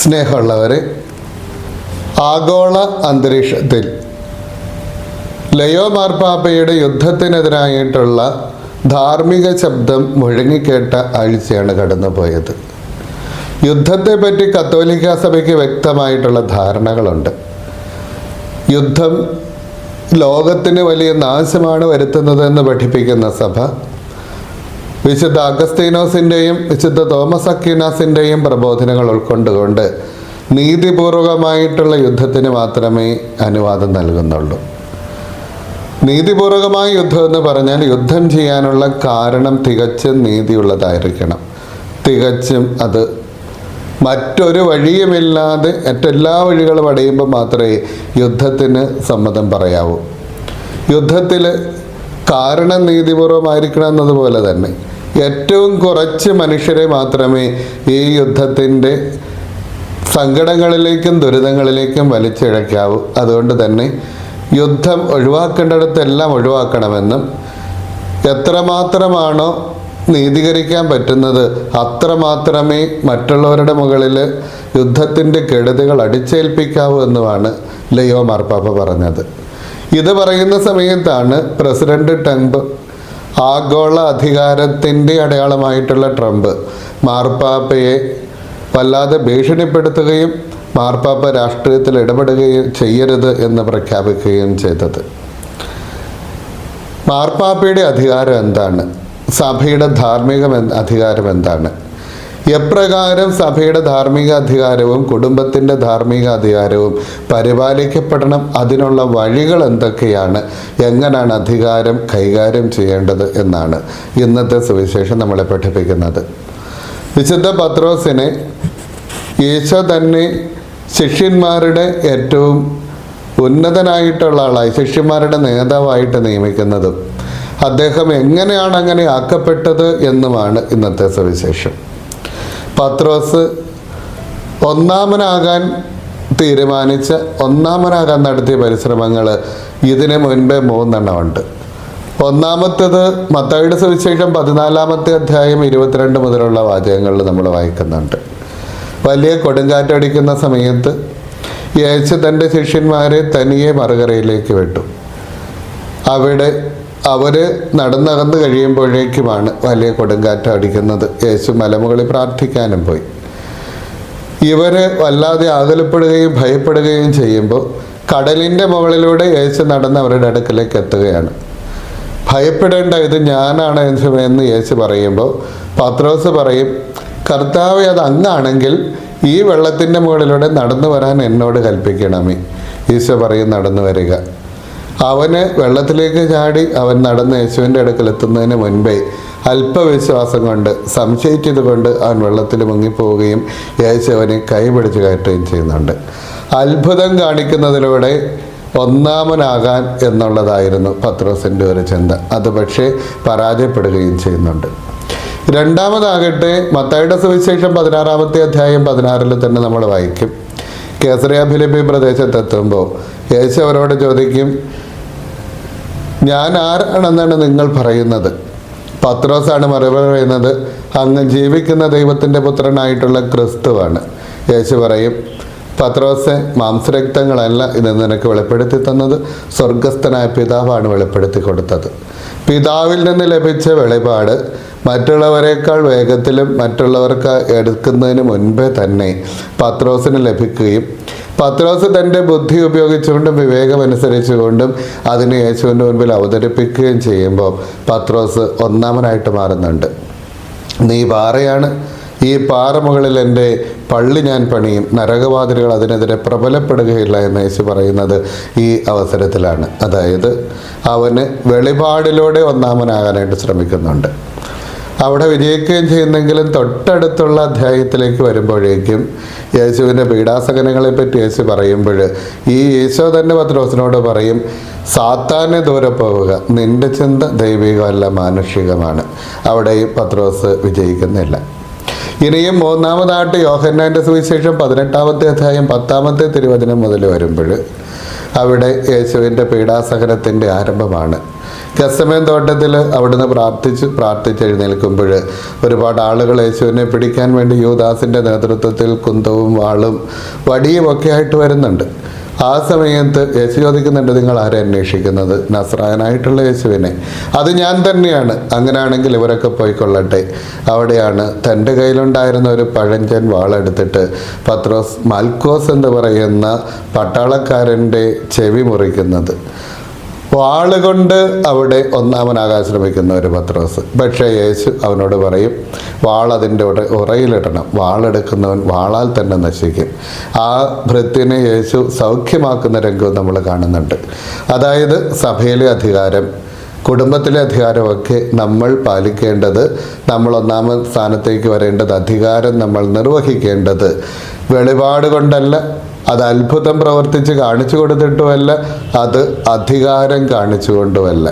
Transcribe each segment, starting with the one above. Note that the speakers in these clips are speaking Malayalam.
സ്നേഹമുള്ളവരെ, ആഗോള അന്തരീക്ഷത്തിൽ ലയോ മാർപ്പാപ്പയുടെ യുദ്ധത്തിനെതിരായിട്ടുള്ള ധാർമ്മിക ശബ്ദം മുഴങ്ങിക്കേട്ട ആഴ്ചയാണ് കടന്നുപോയത്. യുദ്ധത്തെപ്പറ്റി കത്തോലിക്ക സഭയ്ക്ക് വ്യക്തമായിട്ടുള്ള ധാരണകളുണ്ട്. യുദ്ധം ലോകത്തിന് വലിയ നാശമാണ് വരുത്തുന്നതെന്ന് പഠിപ്പിക്കുന്ന സഭ വിശുദ്ധ അഗസ്തീനോസിൻ്റെയും വിശുദ്ധ തോമസ് അക്വീനാസിൻ്റെയും പ്രബോധനങ്ങൾ ഉൾക്കൊണ്ടുകൊണ്ട് നീതിപൂർവകമായിട്ടുള്ള യുദ്ധത്തിന് മാത്രമേ അനുവാദം നൽകുന്നുള്ളൂ. നീതിപൂർവകമായ യുദ്ധം എന്ന് പറഞ്ഞാൽ യുദ്ധം ചെയ്യാനുള്ള കാരണം തികച്ചും നീതിയുള്ളതായിരിക്കണം. തികച്ചും അത് മറ്റൊരു വഴിയുമില്ലാതെ മറ്റെല്ലാ വഴികളും അടയുമ്പോൾ മാത്രമേ യുദ്ധത്തിന് സമ്മതം പറയാവൂ. യുദ്ധത്തിൽ കാരണം നീതിപൂർവമായിരിക്കണം എന്നതുപോലെ തന്നെ ഏറ്റവും കുറച്ച് മനുഷ്യരെ മാത്രമേ ഈ യുദ്ധത്തിൻ്റെ സങ്കടങ്ങളിലേക്കും ദുരിതങ്ങളിലേക്കും വലിച്ചിഴയ്ക്കാവൂ. അതുകൊണ്ട് തന്നെ യുദ്ധം ഒഴിവാക്കേണ്ടിടത്തെല്ലാം ഒഴിവാക്കണമെന്നും എത്രമാത്രമാണോ നീതീകരിക്കാൻ പറ്റുന്നത് അത്രമാത്രമേ മറ്റുള്ളവരുടെ മുകളിൽ യുദ്ധത്തിൻ്റെ കെടുതികൾ അടിച്ചേൽപ്പിക്കാവൂ എന്നുമാണ് ലയോ മാർപ്പാപ്പ പറഞ്ഞത്. ഇത് പറയുന്ന സമയത്താണ് പ്രസിഡന്റ് ട്രംപ്, ആഗോള അധികാരത്തിൻ്റെ അടയാളമായിട്ടുള്ള ട്രംപ്, മാർപ്പാപ്പയെ വല്ലാതെ ഭീഷണിപ്പെടുത്തുകയും മാർപ്പാപ്പ രാഷ്ട്രീയത്തിൽ ഇടപെടുകയും ചെയ്യരുത് എന്ന് പ്രഖ്യാപിക്കുകയും ചെയ്തത്. മാർപ്പാപ്പയുടെ അധികാരം എന്താണ്? സഭയുടെ ധാർമ്മിക അധികാരം എന്താണ്? എപ്രകാരം സഭയുടെ ധാർമ്മിക അധികാരവും കുടുംബത്തിൻ്റെ ധാർമ്മിക അധികാരവും പരിപാലിക്കപ്പെടണം, അതിനുള്ള വഴികൾ എന്തൊക്കെയാണ്, എങ്ങനെയാണ് അധികാരം കൈകാര്യം ചെയ്യേണ്ടത് എന്നാണ് ഇന്നത്തെ സുവിശേഷം നമ്മളെ പഠിപ്പിക്കുന്നത്. വിശുദ്ധ പത്രോസിനെ ഈശോ തന്നെ ശിഷ്യന്മാരുടെ ഏറ്റവും ഉന്നതനായിട്ടുള്ള ആളായി, ശിഷ്യന്മാരുടെ നേതാവായിട്ട് നിയമിക്കുന്നതും അദ്ദേഹം എങ്ങനെയാണ് അങ്ങനെ ആക്കപ്പെട്ടത് എന്നുമാണ് ഇന്നത്തെ സുവിശേഷം. പത്രോസ് ഒന്നാമനാകാൻ നടത്തിയ പരിശ്രമങ്ങൾ ഇതിന് മുൻപേ 3 എണ്ണമുണ്ട്. ഒന്നാമത്തേത് മത്തായിയുടെ സുവിശേഷം 14-ാമത്തെ അധ്യായം 22 മുതലുള്ള വാചകങ്ങളിൽ നമ്മൾ വായിക്കുന്നുണ്ട്. വലിയ കൊടുങ്കാറ്റടിക്കുന്ന സമയത്ത് യേശു തൻ്റെ ശിഷ്യന്മാരെ തനിയെ മറുകരയിലേക്ക് വിട്ടു. അവിടെ അവർ നടന്നകന്ന് കഴിയുമ്പോഴേക്കുമാണ് വലിയ കൊടുങ്കാറ്റ് അടിക്കുന്നത്. യേശു മലമുകളിൽ പ്രാർത്ഥിക്കാനും പോയി. ഇവർ വല്ലാതെ ആകുലപ്പെടുകയും ഭയപ്പെടുകയും ചെയ്യുമ്പോൾ കടലിൻ്റെ മുകളിലൂടെ യേശു നടന്ന് അവരുടെ അടുക്കലേക്ക് എത്തുകയാണ്. ഭയപ്പെടേണ്ട, ഇത് ഞാനാണ് എന്ന് യേശു പറയുമ്പോൾ പത്രോസ് പറയും, കർത്താവേ, അത് അങ്ങാണെങ്കിൽ ഈ വെള്ളത്തിൻ്റെ മുകളിലൂടെ നടന്നു വരാൻ എന്നോട് കൽപ്പിക്കണമേ. ഈശോ പറയും, നടന്നു വരിക. അവന് വെള്ളത്തിലേക്ക് ചാടി അവൻ നടന്ന് യേശുവിൻ്റെ അടുക്കൽ എത്തുന്നതിന് മുൻപേ അല്പവിശ്വാസം കൊണ്ട്, സംശയിച്ചത് കൊണ്ട് അവൻ വെള്ളത്തിൽ മുങ്ങിപ്പോവുകയും യേശു അവനെ കൈപിടിച്ച് കയറ്റുകയും ചെയ്യുന്നുണ്ട്. അത്ഭുതം കാണിക്കുന്നതിലൂടെ ഒന്നാമനാകാൻ എന്നുള്ളതായിരുന്നു പത്രോസിൻ്റെ ഒരു ചിന്ത. അത് പക്ഷേ പരാജയപ്പെടുകയും ചെയ്യുന്നുണ്ട്. രണ്ടാമതാകട്ടെ മത്തായിയുടെ സുവിശേഷം 16-ാമത്തെ അധ്യായം 16 തന്നെ നമ്മൾ വായിക്കും. കേസറിയ ഫിലിപ്പി പ്രദേശത്തെത്തുമ്പോൾ യേശു അവരോട് ചോദിക്കും, ഞാൻ ആരാണെന്നാണ് നിങ്ങൾ പറയുന്നത്? പത്രോസാണ് മറുപടി പറയുന്നത്, അങ്ങ് ജീവിക്കുന്ന ദൈവത്തിൻ്റെ പുത്രനായിട്ടുള്ള ക്രിസ്തുവാണ്. യേശു പറയും, പത്രോസെ, മാംസരക്തങ്ങളല്ല ഇത് നിനക്ക് വെളിപ്പെടുത്തി തന്നത്, സ്വർഗസ്ഥനായ പിതാവാണ് വെളിപ്പെടുത്തി കൊടുത്തത്. പിതാവിൽ നിന്ന് ലഭിച്ച വെളിപാട് മറ്റുള്ളവരെക്കാൾ വേഗത്തിലും മറ്റുള്ളവർക്ക് എടുക്കുന്നതിന് മുൻപേ തന്നെ പത്രോസിന് ലഭിക്കുകയും പത്രോസ് തൻ്റെ ബുദ്ധി ഉപയോഗിച്ചുകൊണ്ടും വിവേകമനുസരിച്ചുകൊണ്ടും അതിനെ യേശുവിൻ്റെ മുൻപിൽ അവതരിപ്പിക്കുകയും ചെയ്യുമ്പോൾ പത്രോസ് ഒന്നാമനായിട്ട് മാറുന്നുണ്ട്. നീ പാറയാണ്, ഈ പാറ മുകളിൽ എൻ്റെ പള്ളി ഞാൻ പണിയും, നരകവാതിലുകൾ അതിനെതിരെ പ്രബലപ്പെടുകയില്ല എന്ന് യേശു പറയുന്നത് ഈ അവസരത്തിലാണ്. അതായത് അവന് വെളിപാടിലൂടെ ഒന്നാമനാകാനായിട്ട് ശ്രമിക്കുന്നുണ്ട്. അവിടെ വിജയിക്കുകയും ചെയ്യുന്നെങ്കിലും തൊട്ടടുത്തുള്ള അധ്യായത്തിലേക്ക് വരുമ്പോഴേക്കും യേശുവിൻ്റെ പീഡാസഹനങ്ങളെപ്പറ്റി യേശു പറയുമ്പോൾ ഈ ഈശോ തന്നെ പത്രോസിനോട് പറയും, സാത്താനെ ദൂരെ പോവുക, നിന്റെ ചിന്ത ദൈവികമല്ല മാനുഷികമാണ്. അവിടെയും പത്രോസ് വിജയിക്കുന്നില്ല. ഇനിയും മൂന്നാമതായിട്ട് യോഹന്നാൻ്റെ സുവിശേഷം 18-ാമത്തെ അധ്യായം 10-ാമത്തെ തിരുവചനം മുതൽ വരുമ്പോൾ അവിടെ യേശുവിൻ്റെ പീഡാസഹനത്തിൻ്റെ ആരംഭമാണ്. ഗെത്സമേൻ തോട്ടത്തിൽ അവിടുന്ന് പ്രാർത്ഥിച്ചെഴുന്നേൽക്കുമ്പോൾ ഒരുപാട് ആളുകൾ യേശുവിനെ പിടിക്കാൻ വേണ്ടി യൂദാസിൻ്റെ നേതൃത്വത്തിൽ കുന്തവും വാളും വടിയും ഒക്കെ ആയിട്ട് വരുന്നുണ്ട്. ആ സമയത്ത് യേശു ചോദിക്കുന്നുണ്ട്, നിങ്ങൾ ആരെ അന്വേഷിക്കുന്നത്? നസ്രായനായിട്ടുള്ള യേശുവിനെ. അത് ഞാൻ തന്നെയാണ്. അങ്ങനെയാണെങ്കിൽ ഇവരൊക്കെ പോയിക്കൊള്ളട്ടെ. അവിടെയാണ് തൻ്റെ കയ്യിലുണ്ടായിരുന്ന ഒരു പഴഞ്ചൻ വാളെടുത്തിട്ട് പത്രോസ് മൽക്കോസ് എന്ന് പറയുന്ന പട്ടാളക്കാരൻ്റെ ചെവി മുറിക്കുന്നത്. വാളുകൊണ്ട് അവിടെ ഒന്നാമനാകാൻ ശ്രമിക്കുന്ന ഒരു പത്രോസ്. പക്ഷേ യേശു അവനോട് പറയും, വാളതിൻ്റെ ഉറയിലിടണം, വാളെടുക്കുന്നവൻ വാളാൽ തന്നെ നശിക്കും. ആ ഭൃത്യനെ യേശു സൗഖ്യമാക്കുന്ന രംഗവും നമ്മൾ കാണുന്നുണ്ട്. അതായത് സഭയിലെ അധികാരം, കുടുംബത്തിലെ അധികാരമൊക്കെ നമ്മൾ പാലിക്കേണ്ടത്, നമ്മൾ ഒന്നാമൻ സ്ഥാനത്തേക്ക് വരേണ്ടത്, അധികാരം നമ്മൾ നിർവഹിക്കേണ്ടത് വെളിപാട് കൊണ്ടല്ല, അത് അത്ഭുതം പ്രവർത്തിച്ച് കാണിച്ചു കൊടുത്തിട്ടുമല്ല, അത് അധികാരം കാണിച്ചുകൊണ്ടുമല്ല,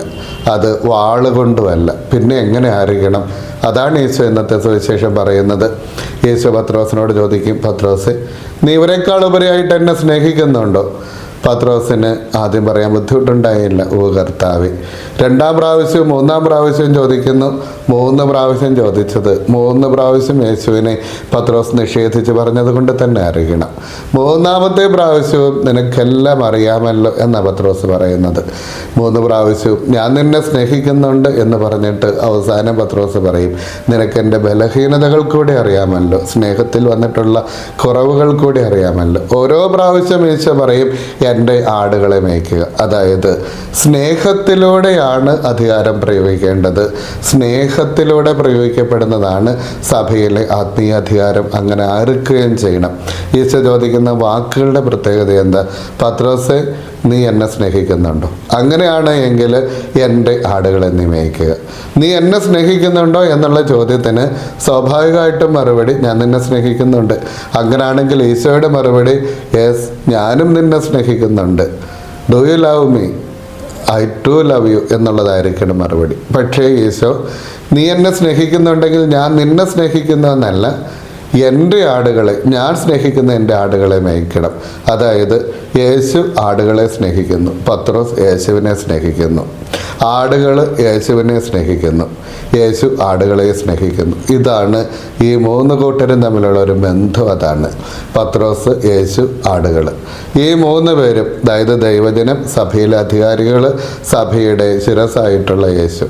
അത് വാളുകൊണ്ടുമല്ല. പിന്നെ എങ്ങനെ ആയിരിക്കണം? അതാണ് യേശു ഇന്നത്തെ സുവിശേഷം പറയുന്നത്. യേശു പത്രോസിനോട് ചോദിക്കും, പത്രോസെ, നീ ഇവരെക്കാൾ ഉപരിയായിട്ട് എന്നെ സ്നേഹിക്കുന്നുണ്ടോ? പത്രോസിന് ആദ്യം പറയാൻ ബുദ്ധിമുട്ടുണ്ടായില്ല, ഓ കർത്താവേ. രണ്ടാം പ്രാവശ്യവും മൂന്നാം പ്രാവശ്യവും ചോദിക്കുന്നു. 3 പ്രാവശ്യം ചോദിച്ചത് 3 പ്രാവശ്യം യേശുവിനെ പത്രോസ് നിഷേധിച്ച് പറഞ്ഞത് കൊണ്ട് തന്നെ അറിയണം. 3ാമത്തെ പ്രാവശ്യവും നിനക്കെല്ലാം അറിയാമല്ലോ എന്ന പത്രോസ് പറയുന്നത്. 3 പ്രാവശ്യവും ഞാൻ നിന്നെ സ്നേഹിക്കുന്നുണ്ട് എന്ന് പറഞ്ഞിട്ട് അവസാനം പത്രോസ് പറയും, നിനക്കെൻ്റെ ബലഹീനതകൾ കൂടി അറിയാമല്ലോ, സ്നേഹത്തിൽ വന്നിട്ടുള്ള കുറവുകൾ കൂടി അറിയാമല്ലോ. ഓരോ പ്രാവശ്യം യേശു പറയും, എൻ്റെ ആടുകളെ മേയ്ക്കുക. അതായത് സ്നേഹത്തിലൂടെയാണ് അധികാരം പ്രയോഗിക്കേണ്ടത്. സ്നേഹത്തിലൂടെ പ്രയോഗിക്കപ്പെടുന്നതാണ് സഭയിലെ ആത്മീയ അധികാരം. അങ്ങനെ ആർക്കുകയും ചെയ്യണം. ഈശോ ചോദിക്കുന്ന വാക്കുകളുടെ പ്രത്യേകത എന്താ? പത്രോസെ, നീ എന്നെ സ്നേഹിക്കുന്നുണ്ടോ? അങ്ങനെയാണ് എങ്കിൽ എൻ്റെ ആടുകളെ നീ മേയ്ക്കുക. നീ എന്നെ സ്നേഹിക്കുന്നുണ്ടോ എന്നുള്ള ചോദ്യത്തിന് സ്വാഭാവികമായിട്ടും മറുപടി, ഞാൻ നിന്നെ സ്നേഹിക്കുന്നുണ്ട്. അങ്ങനെയാണെങ്കിൽ ഈശോയുടെ മറുപടി, യെസ്, ഞാനും നിന്നെ സ്നേഹിക്കുന്നുണ്ട്. Do you love me? I too love you എന്നുള്ളതായിരിക്കണം മറുപടി. പക്ഷേ ഈശോ, നീ എന്നെ സ്നേഹിക്കുന്നുണ്ടെങ്കിൽ ഞാൻ നിന്നെ സ്നേഹിക്കുന്നതെന്നല്ല, എൻ്റെ ആടുകളെ, ഞാൻ സ്നേഹിക്കുന്ന എൻ്റെ ആടുകളെ മേയ്ക്കണം. അതായത് യേശു ആടുകളെ സ്നേഹിക്കുന്നു, പത്രോസ് യേശുവിനെ സ്നേഹിക്കുന്നു. ആടുകൾ യേശുവിനെ സ്നേഹിക്കുന്നു, യേശു ആടുകളെ സ്നേഹിക്കുന്നു. ഇതാണ് ഈ 3 കൂട്ടരും തമ്മിലുള്ള ഒരു ബന്ധം. അതാണ് പത്രോസ്, യേശു, ആടുകൾ. ഈ 3 പേരും, അതായത് ദൈവജനം, സഭയിലെ അധികാരികൾ, സഭയുടെ ശിരസായിട്ടുള്ള യേശു,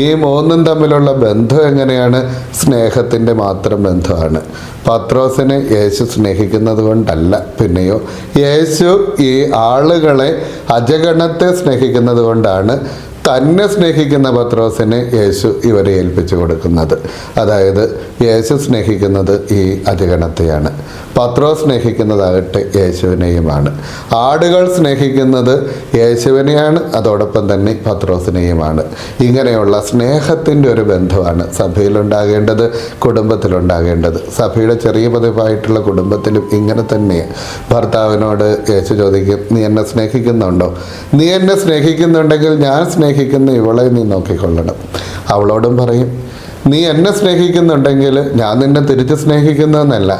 ഈ 3ഉം തമ്മിലുള്ള ബന്ധം എങ്ങനെയാണ്? സ്നേഹത്തിൻ്റെ മാത്രം ബന്ധമാണ്. പത്രോസിനെ യേശു സ്നേഹിക്കുന്നത് കൊണ്ടല്ല, പിന്നെയോ യേശു ഈ ആളുകളെ, അജഗണത്തെ സ്നേഹിക്കുന്നത് കൊണ്ടാണ് തന്നെ സ്നേഹിക്കുന്ന പത്രോസിനെ യേശു ഇവരെ ഏൽപ്പിച്ചു കൊടുക്കുന്നത്. അതായത് യേശു സ്നേഹിക്കുന്നത് ഈ അജഗണത്തെയാണ്, പത്രോസ് സ്നേഹിക്കുന്നതാകട്ടെ യേശുവിനെയുമാണ്. ആടുകൾ സ്നേഹിക്കുന്നത് യേശുവിനെയാണ്, അതോടൊപ്പം തന്നെ പത്രോസിനെയുമാണ്. ഇങ്ങനെയുള്ള സ്നേഹത്തിൻ്റെ ഒരു ബന്ധമാണ് സഭയിലുണ്ടാകേണ്ടത്, കുടുംബത്തിലുണ്ടാകേണ്ടത്. സഭയുടെ ചെറിയ പതിപ്പായിട്ടുള്ള കുടുംബത്തിലും ഇങ്ങനെ തന്നെയാണ്. ഭർത്താവിനോട് യേശു ചോദിക്കും, നീ എന്നെ സ്നേഹിക്കുന്നുണ്ടോ? നീ എന്നെ സ്നേഹിക്കുന്നുണ്ടെങ്കിൽ ഞാൻ സ്നേഹിക്കുന്ന ഇവളെ നീ നോക്കിക്കൊള്ളണം. അവളോടും പറയും, നീ എന്നെ സ്നേഹിക്കുന്നുണ്ടെങ്കിൽ ഞാൻ നിന്നെ തിരിച്ച് സ്നേഹിക്കുന്നതെന്നല്ല,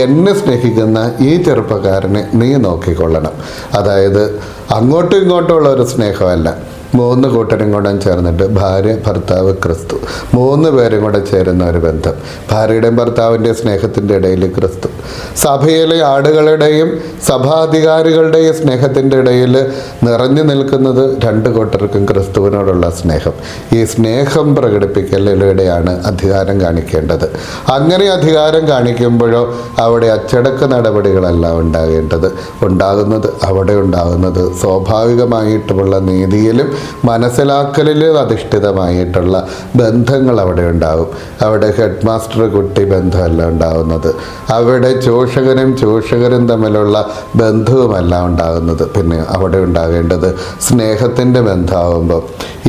എന്നെ സ്നേഹിക്കുന്ന ഈ ചെറുപ്പക്കാരനെ നീ നോക്കിക്കൊള്ളണം. അതായത് അങ്ങോട്ടും ഇങ്ങോട്ടുമുള്ള ഒരു സ്നേഹമല്ല, 3 കൂട്ടരും കൂടെ ചേർന്നിട്ട്, ഭാര്യ, ഭർത്താവ്, ക്രിസ്തു, 3 പേരും കൂടെ ചേരുന്ന ഒരു ബന്ധം. ഭാര്യയുടെയും ഭർത്താവിൻ്റെ സ്നേഹത്തിൻ്റെ ഇടയിൽ ക്രിസ്തു. സഭയിലെ ആടുകളുടെയും സഭാധികാരികളുടെയും സ്നേഹത്തിൻ്റെ ഇടയിൽ നിറഞ്ഞു നിൽക്കുന്നത് 2 കൂട്ടർക്കും ക്രിസ്തുവിനോടുള്ള സ്നേഹം. ഈ സ്നേഹം പ്രകടിപ്പിക്കലിലൂടെയാണ് അധികാരം കാണിക്കേണ്ടത്. അങ്ങനെ അധികാരം കാണിക്കുമ്പോഴോ അവിടെ അച്ചടക്ക നടപടികളല്ല അവിടെ ഉണ്ടാകുന്നത് സ്വാഭാവികമായിട്ടുമുള്ള നീതിയിലും മനസ്സിലാക്കലിൽ അധിഷ്ഠിതമായിട്ടുള്ള ബന്ധങ്ങൾ അവിടെ ഉണ്ടാകും. അവിടെ ഹെഡ് മാസ്റ്റർ കുട്ടി ബന്ധമല്ല ഉണ്ടാകുന്നത്, അവിടെ ചൂഷകരും തമ്മിലുള്ള ബന്ധവുമല്ല ഉണ്ടാകുന്നത്. പിന്നെ അവിടെ ഉണ്ടാകേണ്ടത് സ്നേഹത്തിൻ്റെ ബന്ധമാകുമ്പോൾ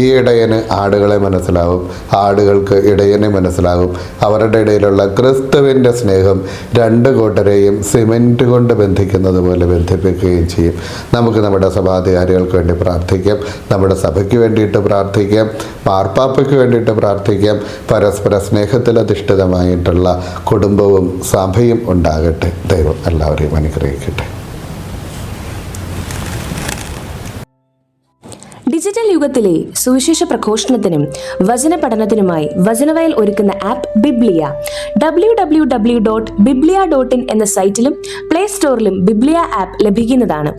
ഈ ഇടയന് ആടുകളെ മനസ്സിലാവും, ആടുകൾക്ക് ഇടയനെ മനസ്സിലാകും. അവരുടെ ഇടയിലുള്ള ക്രിസ്തുവിൻ്റെ സ്നേഹം 2 കൂട്ടരെയും സിമെൻറ്റ് കൊണ്ട് ബന്ധിക്കുന്നത് പോലെ ബന്ധിപ്പിക്കുകയും ചെയ്യും. നമുക്ക് നമ്മുടെ സഭാധികാരികൾക്ക് വേണ്ടി പ്രാർത്ഥിക്കാം, നമ്മുടെ സഭയ്ക്ക് വേണ്ടിയിട്ട് പ്രാർത്ഥിക്കാം, മാർപ്പാപ്പയ്ക്ക് വേണ്ടിയിട്ട് പ്രാർത്ഥിക്കാം. പരസ്പര സ്നേഹത്തിൽ അധിഷ്ഠിതമായിട്ടുള്ള കുടുംബവും സഭയും ഉണ്ടാകട്ടെ. ദൈവം എല്ലാവരെയും അനുഗ്രഹിക്കട്ടെ. ഡിജിറ്റൽ ഡിജിറ്റൽ യുഗത്തിലെ സുവിശേഷ പ്രഘോഷണത്തിനും വചന പഠനത്തിനുമായി വചനവയൽ ഒരുക്കുന്ന ആപ്പ് ബിബ്ലിയ. www.biblia.in എന്ന സൈറ്റിലും പ്ലേ സ്റ്റോറിലും ബിബ്ലിയ ആപ്പ് ലഭിക്കുന്നതാണ്.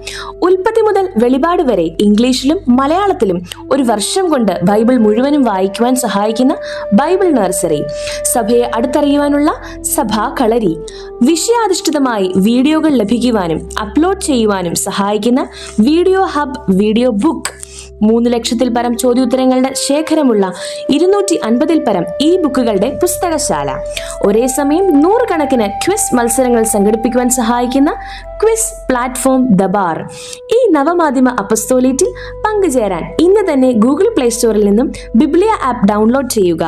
ഉൽപ്പത്തി മുതൽ വെളിപാട് വരെ ഇംഗ്ലീഷിലും മലയാളത്തിലും ഒരു വർഷം കൊണ്ട് ബൈബിൾ മുഴുവനും വായിക്കുവാൻ സഹായിക്കുന്ന ബൈബിൾ നഴ്സറി, സഭയെ അടുത്തറിയുവാനുള്ള സഭാ കളരി, വിഷയാധിഷ്ഠിതമായി വീഡിയോകൾ ലഭിക്കുവാനും അപ്ലോഡ് ചെയ്യുവാനും സഹായിക്കുന്ന വീഡിയോ ഹബ് വീഡിയോ ബുക്ക്, 3 ലക്ഷത്തിൽ പരം ചോദ്യോത്തരങ്ങളുടെ ശേഖരമുള്ള 250-ൽ പരം ഈ ബുക്കുകളുടെ പുസ്തകശാല, ഒരേ സമയം 100 കണക്കിന് ക്വിസ് മത്സരങ്ങൾ സംഘടിപ്പിക്കുവാൻ സഹായിക്കുന്ന ക്വിസ് പ്ലാറ്റ്ഫോം ദബാർ. ഈ നവമാധ്യമ അപ്പസ്തോലേറ്റിൽ പങ്കുചേരാൻ ഇന്ന് തന്നെ ഗൂഗിൾ പ്ലേ സ്റ്റോറിൽ നിന്നും ബിബ്ലിയ ആപ്പ് ഡൗൺലോഡ് ചെയ്യുക.